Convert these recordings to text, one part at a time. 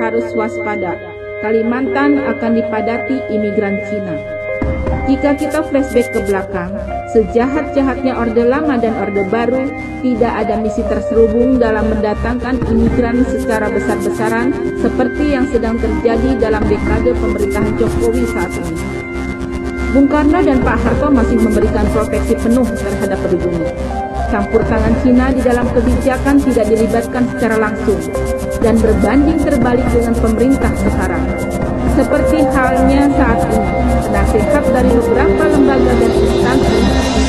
harus waspada. Kalimantan akan dipadati imigran Cina. Jika kita flashback ke belakang, sejahat-jahatnya Orde Lama dan Orde Baru, tidak ada misi terselubung dalam mendatangkan imigran secara besar-besaran seperti yang sedang terjadi dalam dekade pemerintahan Jokowi saat ini. Bung Karno dan Pak Harto masih memberikan proteksi penuh terhadap pribumi. Campur tangan Cina di dalam kebijakan tidak dilibatkan secara langsung dan berbanding terbalik dengan pemerintah sekarang. Seperti halnya saat ini, penasehat dari beberapa lembaga dan instansi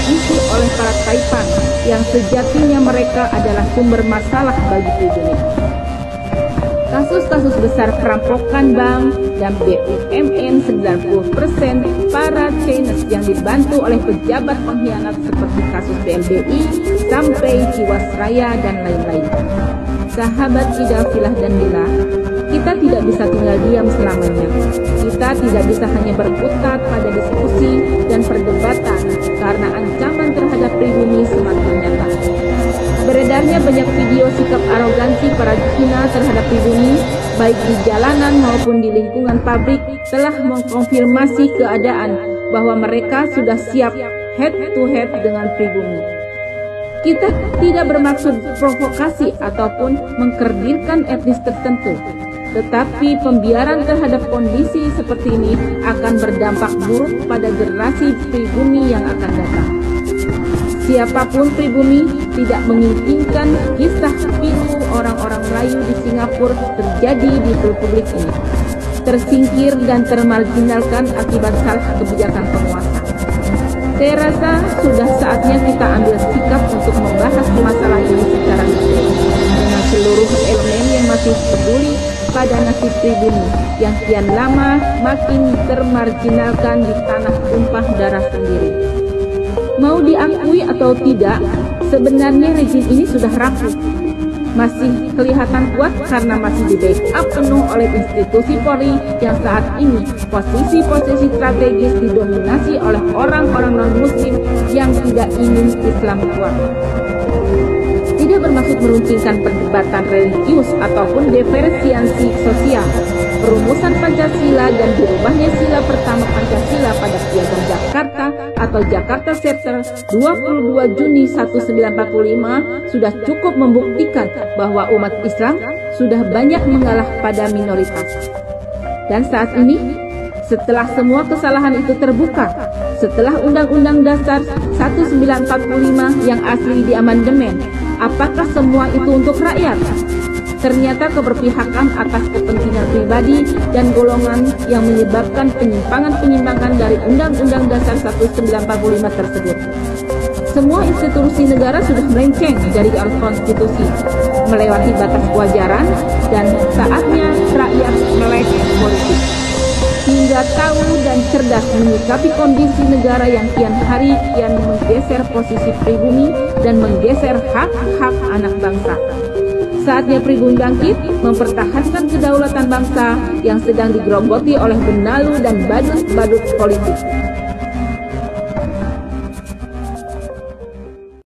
diisi oleh para taipan yang sejatinya mereka adalah sumber masalah bagi pribumi. Kasus-kasus besar perampokan bank dan BUMN 90% para Chinese yang dibantu oleh pejabat pengkhianat seperti kasus BLBI sampai Jiwasraya dan lain-lain. Sahabat Idafilah dan Lila, kita tidak bisa tinggal diam selamanya. Kita tidak bisa hanya berkutat pada diskusi dan perdebatan karena ancaman terhadap pribumi semakin nyata. Beredarnya banyak video sikap arogansi para Cina terhadap pribumi, baik di jalanan maupun di lingkungan pabrik, telah mengkonfirmasi keadaan bahwa mereka sudah siap head to head dengan pribumi. Kita tidak bermaksud provokasi ataupun mengkerdilkan etnis tertentu, tetapi pembiaran terhadap kondisi seperti ini akan berdampak buruk pada generasi pribumi yang akan datang. Siapapun pribumi tidak menginginkan kisah pilu orang-orang Melayu di Singapura terjadi di republik ini, tersingkir dan termarginalkan akibat salah kebijakan penguasa. Saya rasa sudah saatnya kita ambil sikap untuk membahas masalah ini secara detail dengan seluruh elemen yang masih peduli pada nasib pribumi yang kian lama makin termarginalkan di tanah tumpah darah sendiri. Mau diakui atau tidak, sebenarnya rezim ini sudah rapuh. Masih kelihatan kuat karena masih di-backup penuh oleh institusi Polri yang saat ini posisi-posisi strategis didominasi oleh orang-orang non-muslim yang tidak ingin Islam kuat. Tidak bermaksud meruncingkan perdebatan religius ataupun diferensiasi sosial. Perumusan Pancasila dan dirubahnya sila pertama Pancasila pada Piagam Jakarta atau Jakarta Charter 22 Juni 1945 sudah cukup membuktikan bahwa umat Islam sudah banyak mengalah pada minoritas. Dan saat ini, setelah semua kesalahan itu terbuka, setelah Undang-Undang Dasar 1945 yang asli diamandemen, apakah semua itu untuk rakyat? Ternyata keberpihakan atas kepentingan pribadi dan golongan yang menyebabkan penyimpangan-penyimpangan dari Undang-Undang Dasar 1945 tersebut. Semua institusi negara sudah melenceng dari konstitusi, melewati batas kewajaran, dan saatnya rakyat melek politik. Hingga tahu dan cerdas menyikapi kondisi negara yang kian hari kian menggeser posisi pribumi dan menggeser hak-hak anak bangsa. Saatnya pribumi bangkit, mempertahankan kedaulatan bangsa yang sedang digerogoti oleh benalu dan badut-badut politik.